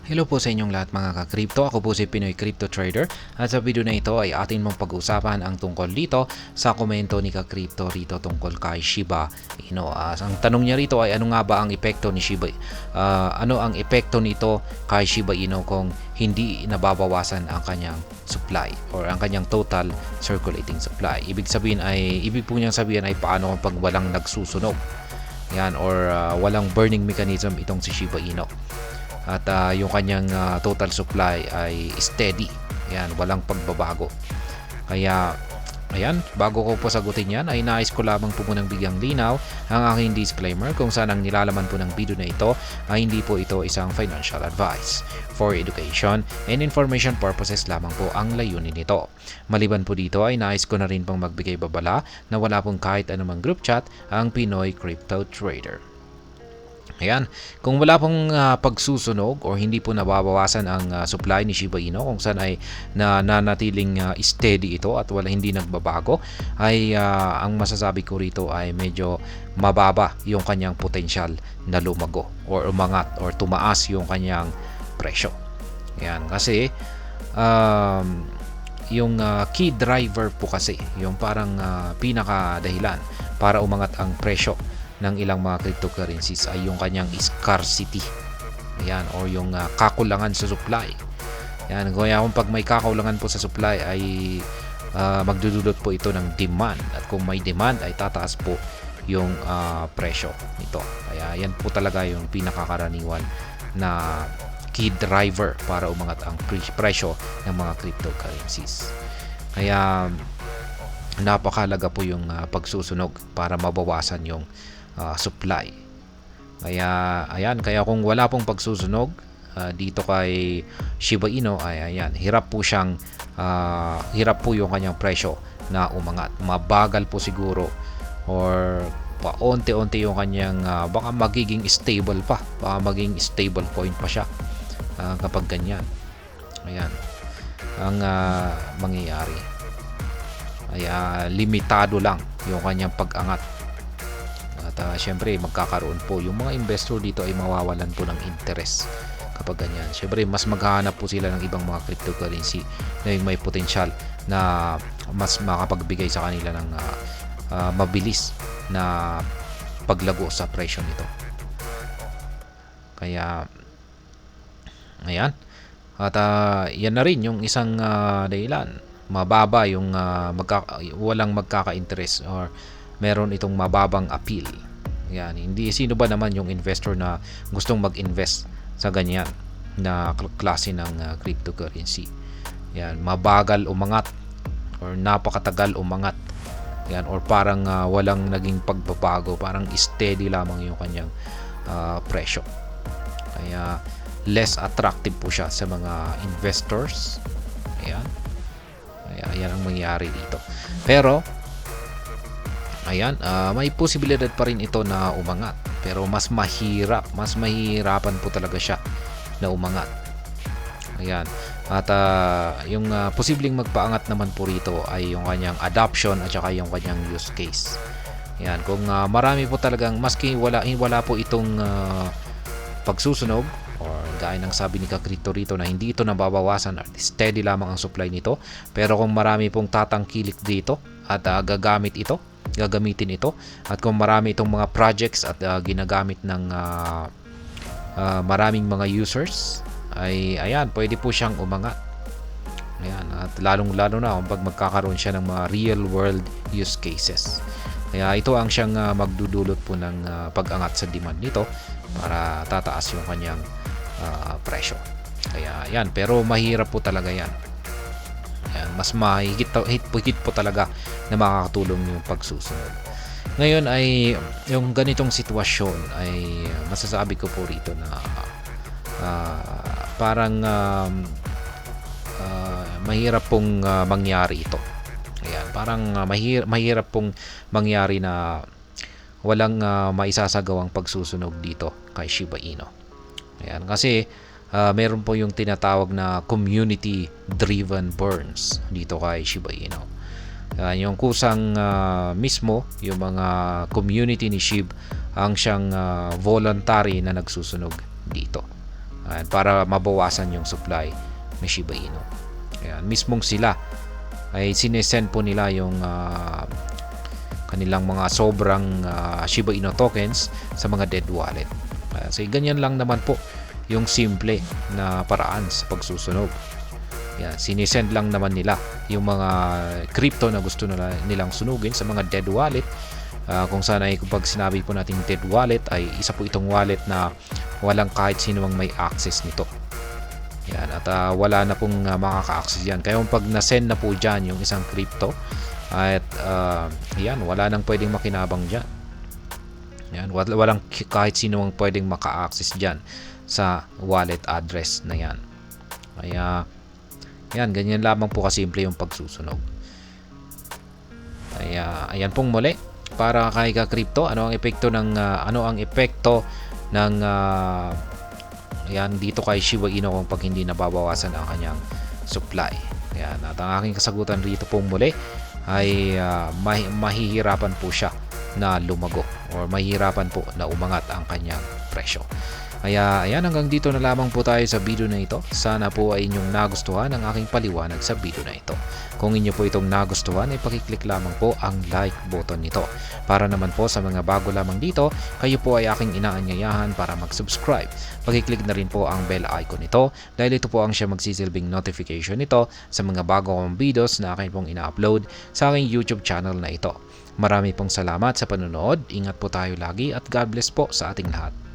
Hello po sa inyong lahat mga ka-crypto. Ako po si Pinoy Crypto Trader at sa video na ito ay atin mong pag-usapan ang tungkol dito sa komento ni ka-crypto rito tungkol kay Shiba Inu. Ang tanong niya rito ay ano nga ba ang epekto ni ano ang epekto nito kay Shiba Inu kung hindi nababawasan ang kanyang supply or ang kanyang total circulating supply. Ibig po niyang sabihin ay paano pag walang nagsusunog. Yan or walang burning mechanism itong si Shiba Inu. At yung kanyang total supply ay steady. Yan, walang pagbabago. Kaya, ayan, bago ko po sagutin yan, ay nais ko lamang po munang bigyang linaw ang aking disclaimer kung saan ang nilalaman po ng video na ito ay hindi po ito isang financial advice. For education and information purposes lamang po ang layunin nito. Maliban po dito ay nais ko na rin pong magbigay babala na wala pong kahit anumang group chat ang Pinoy Crypto Trader. Ayan, kung wala pong pagsusunog o hindi po nababawasan ang supply ni Shiba Inu kung saan ay nanatiling steady ito at hindi nagbabago ay ang masasabi ko rito ay medyo mababa yung kanyang potensyal na lumago or umangat or tumaas yung kanyang presyo. Ayan, kasi yung key driver po kasi yung parang pinaka dahilan para umangat ang presyo ng ilang mga cryptocurrencies ay yung kanyang scarcity. Ayan, o yung kakulangan sa supply. Ayan, kaya kung pag may kakulangan po sa supply ay magdudulot po ito ng demand. At kung may demand ay tataas po yung presyo nito. Kaya yan po talaga yung pinakakaraniwan na key driver para umangat ang presyo ng mga cryptocurrencies. Kaya napakalaga po yung pagsusunog para mabawasan yung supply. Kaya ayan, kaya kung wala pong pagsusunog dito kay Shiba Inu ay ayan, hirap po yung kanyang presyo na umangat. Mabagal po siguro or paunti-unti yung kanyang baka magiging stable pa. Baka maging stable coin pa siya kapag ganyan. Ayan ang mangyayari. Ay limitado lang yung kanyang pag-angat. At syempre magkakaroon po yung mga investor dito ay mawawalan po ng interest kapag ganyan. Syempre mas maghahanap po sila ng ibang mga cryptocurrency na yung may potensyal na mas makapagbigay sa kanila ng mabilis na paglago sa presyo nito. Kaya ayan. At yan na rin yung isang dahilan. Mababa yung walang magkaka-interest or meron itong mababang appeal. Yan, hindi sino ba naman yung investor na gustong mag-invest sa ganyan na klase ng cryptocurrency. Yan, mabagal umangat or napakatagal umangat. Yan, or parang walang naging pagbabago, parang steady lamang yung kanyang presyo. Kaya less attractive po siya sa mga investors. Ayan. Ayan ang mangyayari dito. Pero ayan, may posibilidad pa rin ito na umangat. Pero mas mahirapan po talaga siya na umangat. Ayan. At yung posibleng magpaangat naman po rito ay yung kanyang adoption at saka yung kanyang use case. Ayan, kung marami po talagang maski wala po itong pagsusunog or gaya ng sabi ni ka-crypto rito na hindi ito nababawasan at steady lamang ang supply nito, pero kung marami pong tatangkilik dito at gagamitin ito at kung marami itong mga projects at ginagamit ng maraming mga users ay ayan, pwede po siyang umangat. Ayan, at lalong-lalo na kung pag magkakaroon siya ng mga real world use cases. Kaya ito ang siyang magdudulot po ng pag-angat sa demand nito para tataas yung kanyang presyo. Kaya yan, pero mahirap po talaga yan. Ayan, mas mahigit po talaga na makakatulong yung pagsusunod. Ngayon ay yung ganitong sitwasyon ay masasabi ko po rito na parang mahirap pong mangyari ito. Ayan, parang mahirap pong mangyari na walang maisasagawang pagsusunog dito kay Shiba Inu. Ayan, kasi meron po yung tinatawag na community-driven burns dito kay Shiba Inu. Yung kusang mismo, yung mga community ni SHIB ang siyang voluntary na nagsusunog dito. para mabawasan yung supply ni Shiba Inu. Ayan, mismong sila ay sinesend po nila yung kanilang mga sobrang Shiba Inu tokens sa mga dead wallet. So ganyan lang naman po yung simple na paraan sa pagsusunog. Yan, sinisend lang naman nila yung mga crypto na gusto nilang sunugin sa mga dead wallet. Kung saan ay kapag sinabi po natin dead wallet ay isa po itong wallet na walang kahit sino mang may access nito. Yan, at wala na pong makaka-access yan. Kaya kung pag na-send na po dyan yung isang crypto at yan, wala nang pwedeng makinabang dyan. Yan, walang kahit sino mang pwedeng maka-access dyan sa wallet address na yan. Kaya yan, ganyan lamang po kasimple yung pagsusunog. Kaya ayan pong muli para kay ka-crypto, ano ang epekto ng yan dito kay Shiba Inu kung pag hindi nababawasan ang kanyang supply. Yan, at ang aking kasagutan rito pong muli ay mahihirapan po siya na lumago or mahihirapan po na umangat ang kanyang presyo. Kaya ayan, hanggang dito na lamang po tayo sa video na ito. Sana po ay inyong nagustuhan ang aking paliwanag sa video na ito. Kung inyo po itong nagustuhan ay pakiclick lamang po ang like button nito. Para naman po sa mga bago lamang dito, kayo po ay aking inaanyayahan para mag-subscribe. Pakiclick na rin po ang bell icon nito dahil ito po ang siya magsisilbing notification nito sa mga bago kong videos na akin pong ina-upload sa aking YouTube channel na ito. Marami pong salamat sa panonood. Ingat po tayo lagi at God bless po sa ating lahat.